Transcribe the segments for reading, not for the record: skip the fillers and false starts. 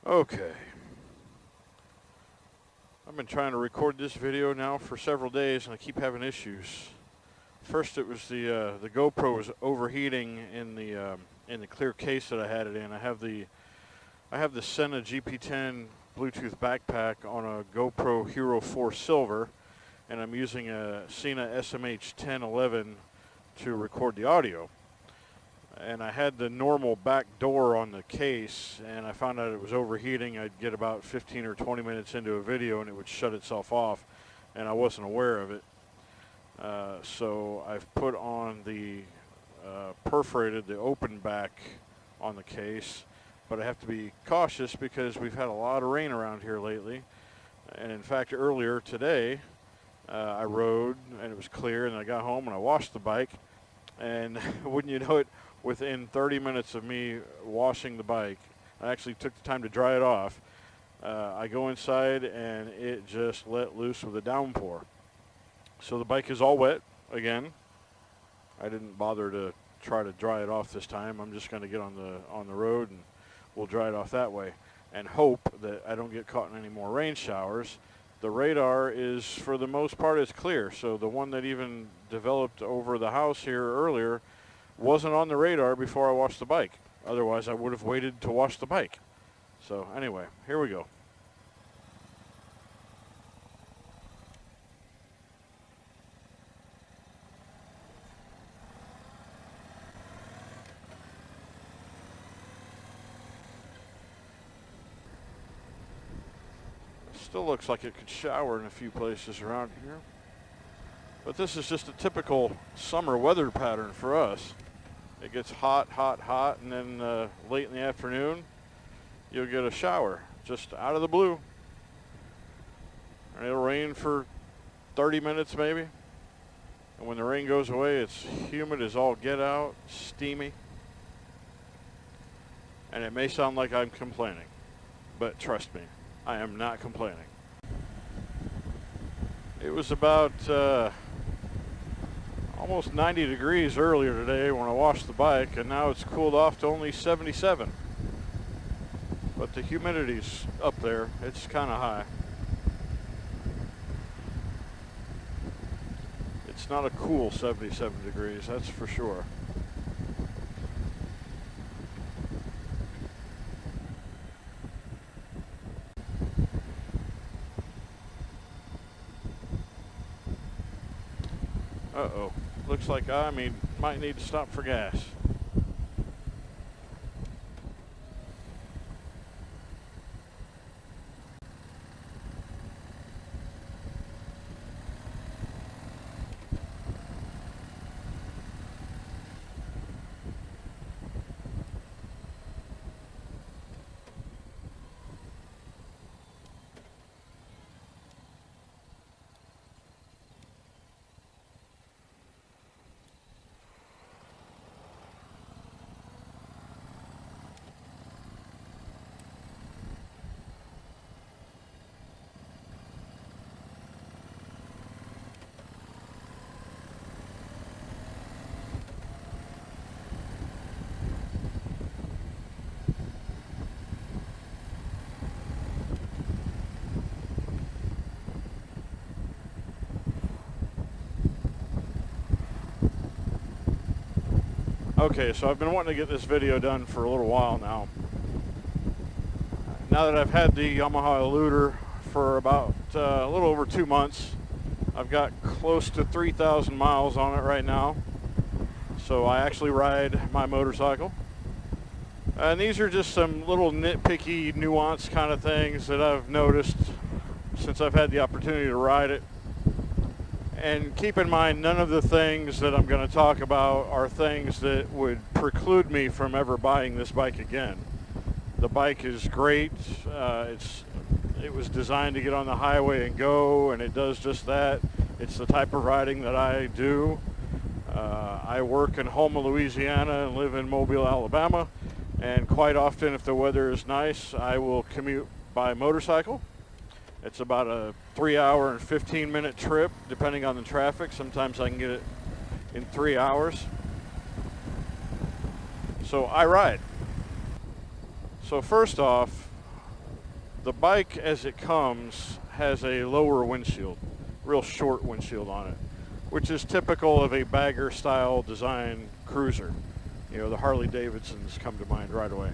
Okay. I've been trying to record this video now for several days and I keep having issues. First it was the GoPro was overheating in the clear case that I had it in. I have the Sena GP10 Bluetooth backpack on a GoPro Hero 4 Silver, and I'm using a Sena SMH 1011 to record the audio. And I had the normal back door on the case, and I found out it was overheating. I'd get about 15 or 20 minutes into a video and it would shut itself off, and I wasn't aware of it. So I've put on the perforated, the open back on the case, but I have to be cautious because we've had a lot of rain around here lately. And in fact, earlier today, I rode and it was clear, and I got home and I washed the bike, and wouldn't you know it, within 30 minutes of me washing the bike, I actually took the time to dry it off. I go inside and it just let loose with a downpour. So the bike is all wet again. I didn't bother to try to dry it off this time. I'm just going to get on the road and we'll dry it off that way and hope that I don't get caught in any more rain showers. The radar is, for the most part, is clear. So the one that even developed over the house here earlier wasn't on the radar before I washed the bike. Otherwise, I would have waited to wash the bike. So anyway, here we go. Still looks like it could shower in a few places around here. But this is just a typical summer weather pattern for us. It gets hot, hot, hot, and then late in the afternoon, you'll get a shower just out of the blue. And it'll rain for 30 minutes maybe. And when the rain goes away, it's humid as all get out, steamy. And it may sound like I'm complaining, but trust me, I am not complaining. It was about almost 90 degrees earlier today when I washed the bike, and now it's cooled off to only 77. But the humidity's up there. It's kind of high. It's not a cool 77 degrees, that's for sure. Uh-oh. Looks like I might need to stop for gas. Okay, so I've been wanting to get this video done for a little while now. Now that I've had the Yamaha Eluder for about a little over 2 months, I've got close to 3,000 miles on it right now. So I actually ride my motorcycle. And these are just some little nitpicky, nuanced kind of things that I've noticed since I've had the opportunity to ride it. And keep in mind, none of the things that I'm going to talk about are things that would preclude me from ever buying this bike again. The bike is great. It was designed to get on the highway and go, and it does just that. It's the type of riding that I do. I work in Houma, Louisiana, and live in Mobile, Alabama. And quite often, if the weather is nice, I will commute by motorcycle. It's about a 3-hour and 15-minute trip, depending on the traffic. Sometimes I can get it in 3 hours. So I ride. So first off, The bike as it comes has a lower windshield, real short windshield on it, which is typical of a bagger style design cruiser. You know, the Harley Davidsons come to mind right away.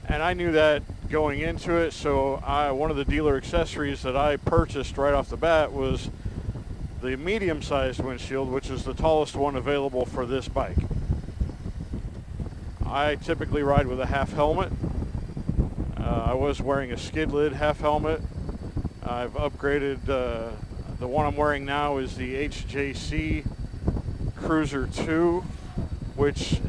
And I knew that going into it, so one of the dealer accessories that I purchased right off the bat was the medium-sized windshield, which is the tallest one available for this bike. I typically ride with a half helmet. I was wearing a skid lid half helmet. I've upgraded, the one I'm wearing now is the HJC Cruiser 2, which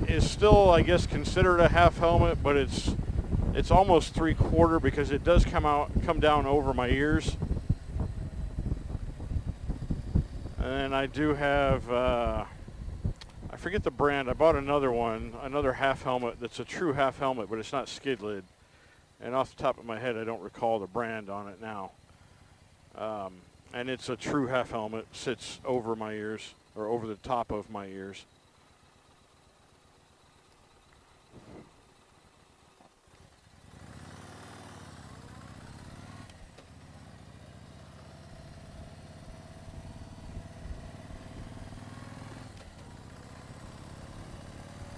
is still, I guess, considered a half helmet, but it's almost 3/4 because it does come down over my ears. And I do have, I forget the brand. I bought another one, another half helmet that's a true half helmet, but it's not skid lid. And off the top of my head, I don't recall the brand on it now. And it's a true half helmet, sits over my ears, or over the top of my ears.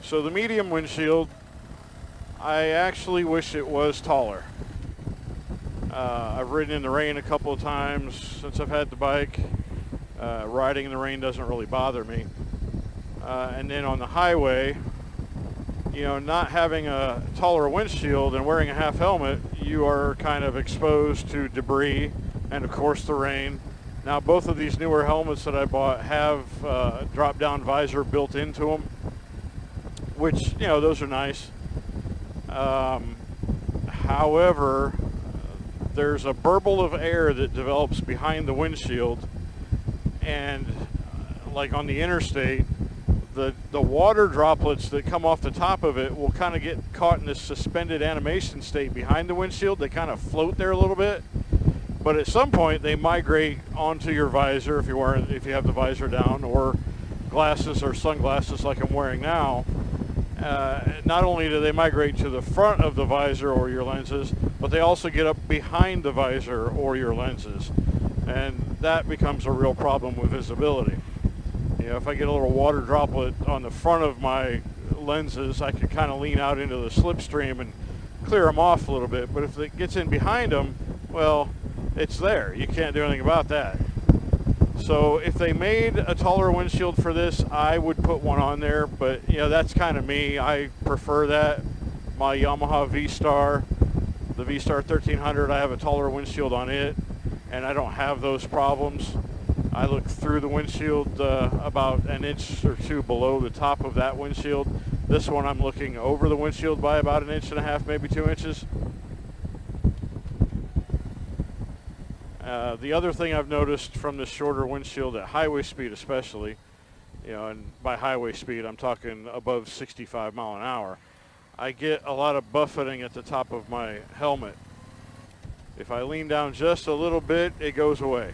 So the medium windshield, I actually wish it was taller. I've ridden in the rain a couple of times since I've had the bike. Riding in the rain doesn't really bother me. And then on the highway, you know, not having a taller windshield and wearing a half helmet, you are kind of exposed to debris and of course the rain. Now both of these newer helmets that I bought have drop-down visor built into them, which, you know, those are nice. However, there's a burble of air that develops behind the windshield, and like on the interstate, the water droplets that come off the top of it will kind of get caught in this suspended animation state behind the windshield. They kind of float there a little bit, but at some point they migrate onto your visor if you have the visor down, or glasses or sunglasses like I'm wearing now. Not only do they migrate to the front of the visor or your lenses, but they also get up behind the visor or your lenses. And that becomes a real problem with visibility. You know, if I get a little water droplet on the front of my lenses, I can kind of lean out into the slipstream and clear them off a little bit. But if it gets in behind them, well, it's there. You can't do anything about that. So if they made a taller windshield for this, I would put one on there, but you know, that's kind of me. I prefer that. My Yamaha V-Star, the V-Star 1300, I have a taller windshield on it, and I don't have those problems. I look through the windshield about an inch or two below the top of that windshield. This one I'm looking over the windshield by about 1.5 inches, maybe 2 inches. The other thing I've noticed from this shorter windshield at highway speed especially, you know, and by highway speed I'm talking above 65 mile an hour, I get a lot of buffeting at the top of my helmet. If I lean down just a little bit, it goes away.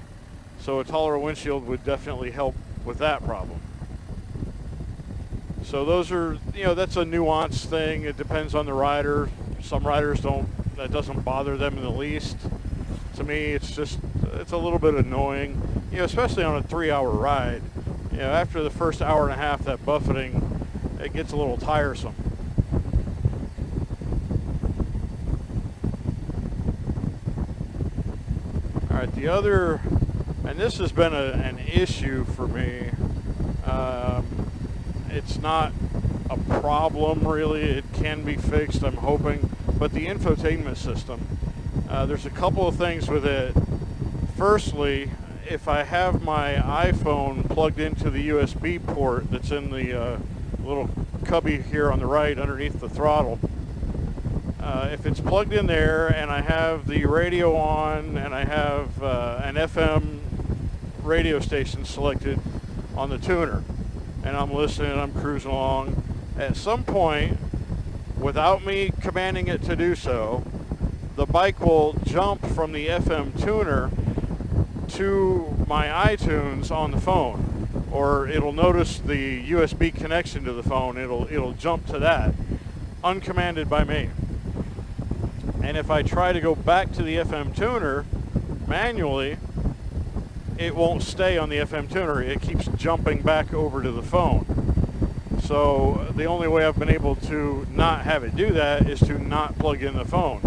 So a taller windshield would definitely help with that problem. So those are, you know, that's a nuanced thing. It depends on the rider. Some riders that doesn't bother them in the least. To me, it's a little bit annoying, you know, especially on a 3-hour ride. You know, after the first hour and a half, that buffeting, it gets a little tiresome. All right, the other, and this has been an issue for me. It's not a problem really. It can be fixed, I'm hoping, but the infotainment system. There's a couple of things with it. Firstly, if I have my iPhone plugged into the USB port that's in the little cubby here on the right underneath the throttle, if it's plugged in there and I have the radio on and I have an FM radio station selected on the tuner and I'm listening, I'm cruising along, at some point, without me commanding it to do so, the bike will jump from the FM tuner to my iTunes on the phone, or it'll notice the USB connection to the phone. It'll jump to that, uncommanded by me. And if I try to go back to the FM tuner manually, it won't stay on the FM tuner. It keeps jumping back over to the phone. So the only way I've been able to not have it do that is to not plug in the phone.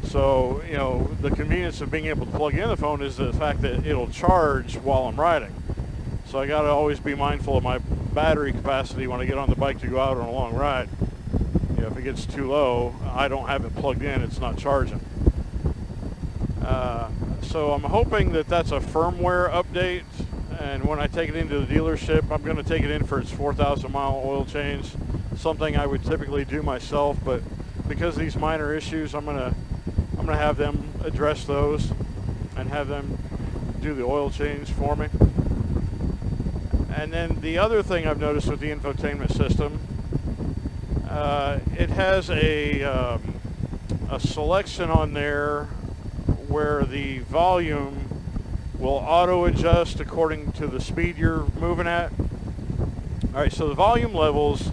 So, you know, the convenience of being able to plug in the phone is the fact that it'll charge while I'm riding. So I got to always be mindful of my battery capacity when I get on the bike to go out on a long ride. You know, if it gets too low, I don't have it plugged in, it's not charging. So I'm hoping that that's a firmware update, and when I take it into the dealership, I'm going to take it in for its 4,000 mile oil change, something I would typically do myself, but because of these minor issues, I'm gonna have them address those and have them do the oil change for me. And then the other thing I've noticed with the infotainment system, it has a selection on there where the volume will auto adjust according to the speed you're moving at. All right, so the volume levels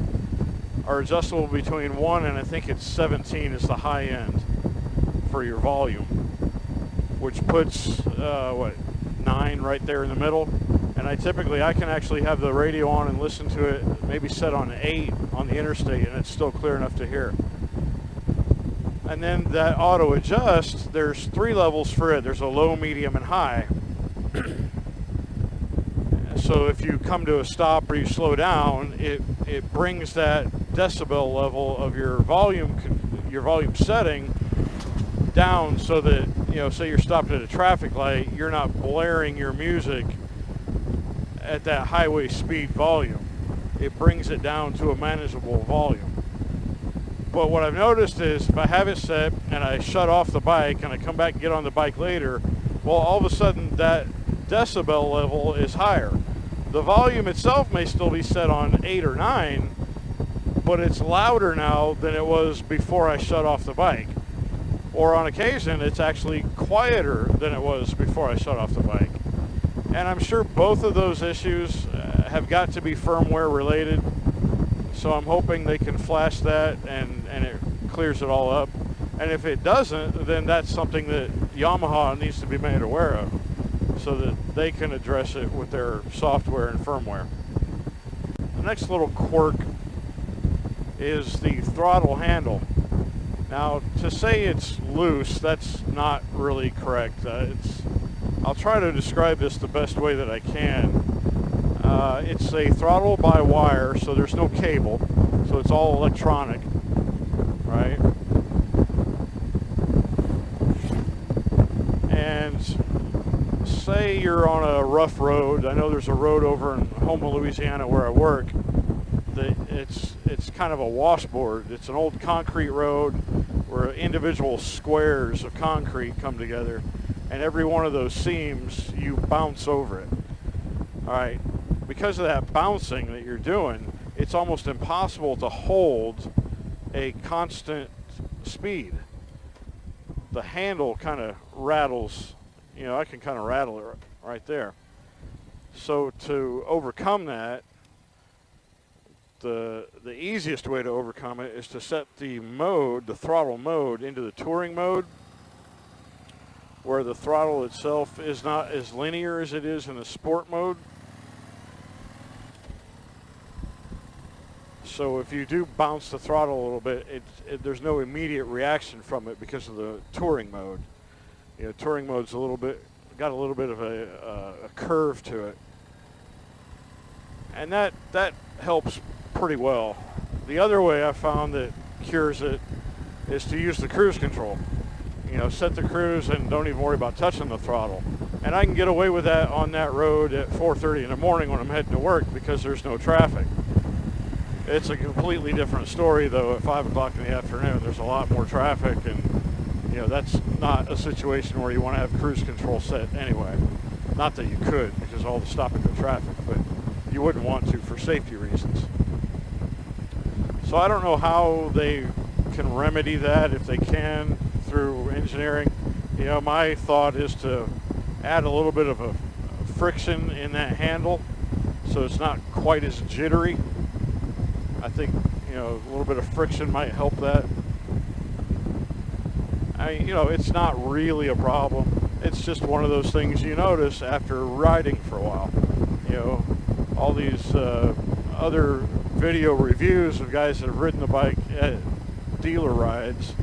are adjustable between 1 and I think it's 17 is the high end for your volume, which puts 9 right there in the middle. And I can actually have the radio on and listen to it, maybe set on 8 on the interstate, and it's still clear enough to hear. And then that auto adjust, there's 3 levels for it. There's a low, medium, and high. So if you come to a stop or you slow down, it brings that decibel level of your volume setting down, so that, you know, say you're stopped at a traffic light, you're not blaring your music at that highway speed volume. It brings it down to a manageable volume. But what I've noticed is if I have it set and I shut off the bike and I come back and get on the bike later, well, all of a sudden that decibel level is higher. The volume itself may still be set on 8 or 9, but it's louder now than it was before I shut off the bike. Or on occasion, it's actually quieter than it was before I shut off the bike. And I'm sure both of those issues have got to be firmware related. So I'm hoping they can flash that and it clears it all up. And if it doesn't, then that's something that Yamaha needs to be made aware of, so that they can address it with their software and firmware. The next little quirk is the throttle handle. Now, to say it's loose, that's not really correct. I'll try to describe this the best way that I can. It's a throttle by wire, so there's no cable, so it's all electronic, right? And say you're on a rough road. I know there's a road over in Houma, Louisiana, where I work. It's kind of a washboard. It's an old concrete road where individual squares of concrete come together, and every one of those seams, you bounce over it. All right, because of that bouncing that you're doing, it's almost impossible to hold a constant speed. The handle kind of rattles, you know, I can kind of rattle it right there. So to overcome that, the easiest way to overcome it is to set the throttle mode, into the touring mode, where the throttle itself is not as linear as it is in the sport mode. So if you do bounce the throttle a little bit, there's no immediate reaction from it because of the touring mode. You know, touring mode's got a little bit of a curve to it, and that helps pretty well. The other way I found that cures it is to use the cruise control. You know, set the cruise and don't even worry about touching the throttle. And I can get away with that on that road at 4:30 in the morning when I'm heading to work because there's no traffic. It's a completely different story though at 5 o'clock in the afternoon. There's a lot more traffic, and you know, that's not a situation where you want to have cruise control set anyway. Not that you could, because all the stop and go traffic, but you wouldn't want to for safety reasons. So I don't know how they can remedy that, if they can, through engineering. You know, my thought is to add a little bit of a friction in that handle so it's not quite as jittery. I think, you know, a little bit of friction might help that. You know, it's not really a problem. It's just one of those things you notice after riding for a while. You know, all these other video reviews of guys that have ridden the bike at dealer rides.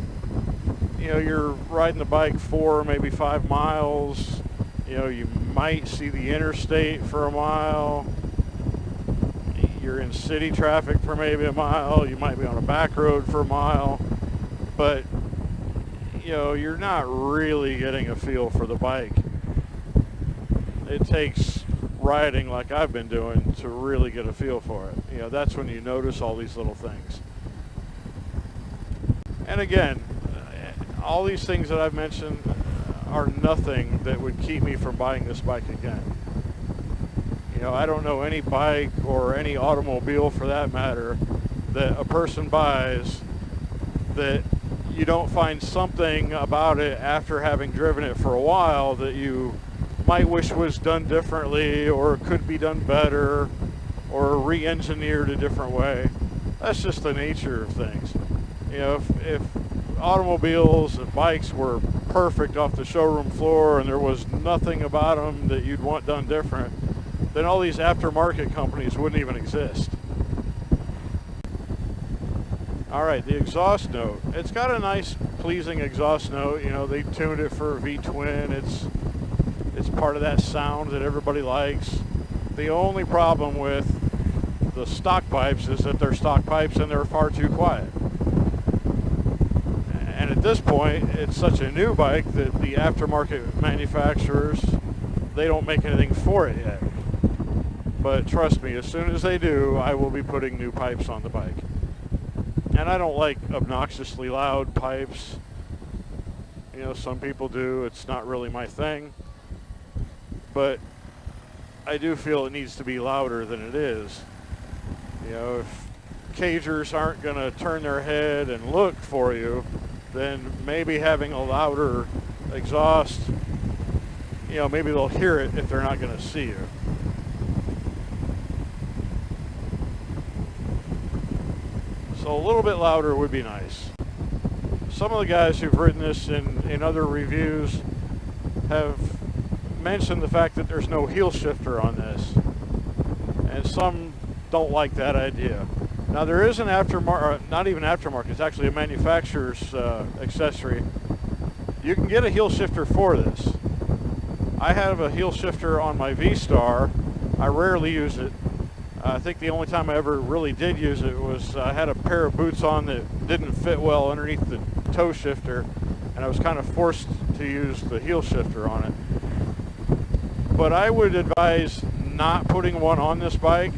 You know, you're riding the bike 4, maybe 5 miles. You know, you might see the interstate for a mile. You're in city traffic for maybe a mile. You might be on a back road for a mile. But, you know, you're not really getting a feel for the bike. It takes riding like I've been doing to really get a feel for it. You know, that's when you notice all these little things. And again, all these things that I've mentioned are nothing that would keep me from buying this bike again. You know, I don't know any bike or any automobile for that matter that a person buys that you don't find something about it after having driven it for a while that you might wish was done differently or could be done better or re-engineered a different way. That's just the nature of things. You know, if automobiles and bikes were perfect off the showroom floor and there was nothing about them that you'd want done different, then all these aftermarket companies wouldn't even exist. Alright, the exhaust note. It's got a nice, pleasing exhaust note. You know, they tuned it for a V-twin. It's part of that sound that everybody likes. The only problem with the stock pipes is that they're stock pipes and they're far too quiet. And at this point, it's such a new bike that the aftermarket manufacturers, they don't make anything for it yet. But trust me, as soon as they do, I will be putting new pipes on the bike. And I don't like obnoxiously loud pipes. You know, some people do. It's not really my thing. But I do feel it needs to be louder than it is. You know, if cagers aren't going to turn their head and look for you, then maybe having a louder exhaust, you know, maybe they'll hear it if they're not going to see you. So a little bit louder would be nice. Some of the guys who've ridden this in other reviews have mentioned the fact that there's no heel shifter on this. And some don't like that idea. Now there is an aftermarket, not even aftermarket, it's actually a manufacturer's accessory. You can get a heel shifter for this. I have a heel shifter on my V-Star. I rarely use it. I think the only time I ever really did use it was I had a pair of boots on that didn't fit well underneath the toe shifter, and I was kind of forced to use the heel shifter on it. But I would advise not putting one on this bike.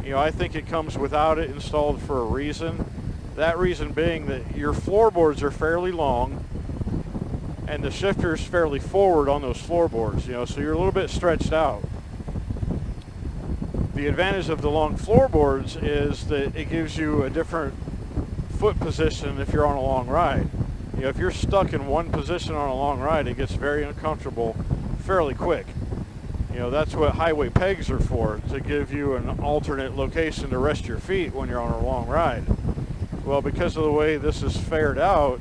You know, I think it comes without it installed for a reason. That reason being that your floorboards are fairly long and the shifter's fairly forward on those floorboards, you know, so you're a little bit stretched out. The advantage of the long floorboards is that it gives you a different foot position if you're on a long ride. You know, if you're stuck in one position on a long ride, it gets very uncomfortable fairly quick. You know, that's what highway pegs are for, to give you an alternate location to rest your feet when you're on a long ride. Well, because of the way this is fared out,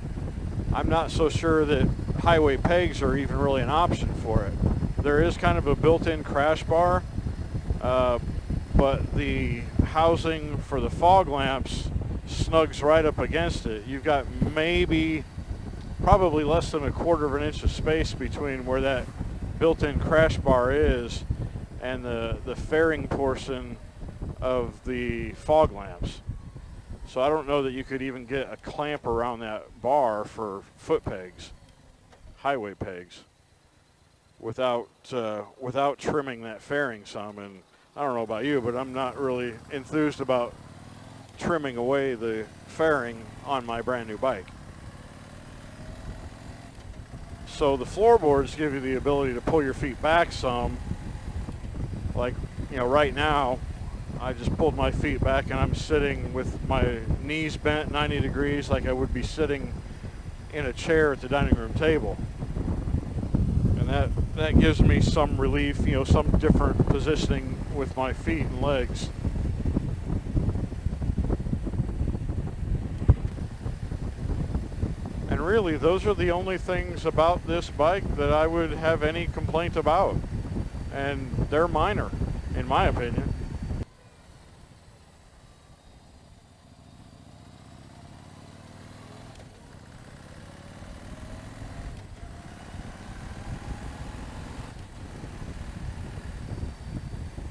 I'm not so sure that highway pegs are even really an option for it. There is kind of a built-in crash bar, but the housing for the fog lamps snugs right up against it. You've got probably less than 1/4 of an inch of space between where that built-in crash bar is and the fairing portion of the fog lamps. So I don't know that you could even get a clamp around that bar for foot pegs, highway pegs, without trimming that fairing some. And I don't know about you, but I'm not really enthused about trimming away the fairing on my brand new bike. So the floorboards give you the ability to pull your feet back some. Like, you know, right now, I just pulled my feet back and I'm sitting with my knees bent 90 degrees like I would be sitting in a chair at the dining room table. And that gives me some relief, you know, some different positioning with my feet and legs. And really, those are the only things about this bike that I would have any complaint about. And they're minor, in my opinion.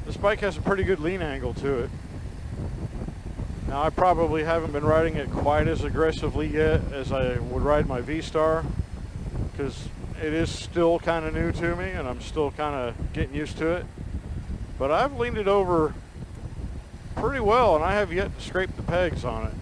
This bike has a pretty good lean angle to it. Now, I probably haven't been riding it quite as aggressively yet as I would ride my V-Star, because it is still kind of new to me and I'm still kind of getting used to it. But I've leaned it over pretty well and I have yet to scrape the pegs on it.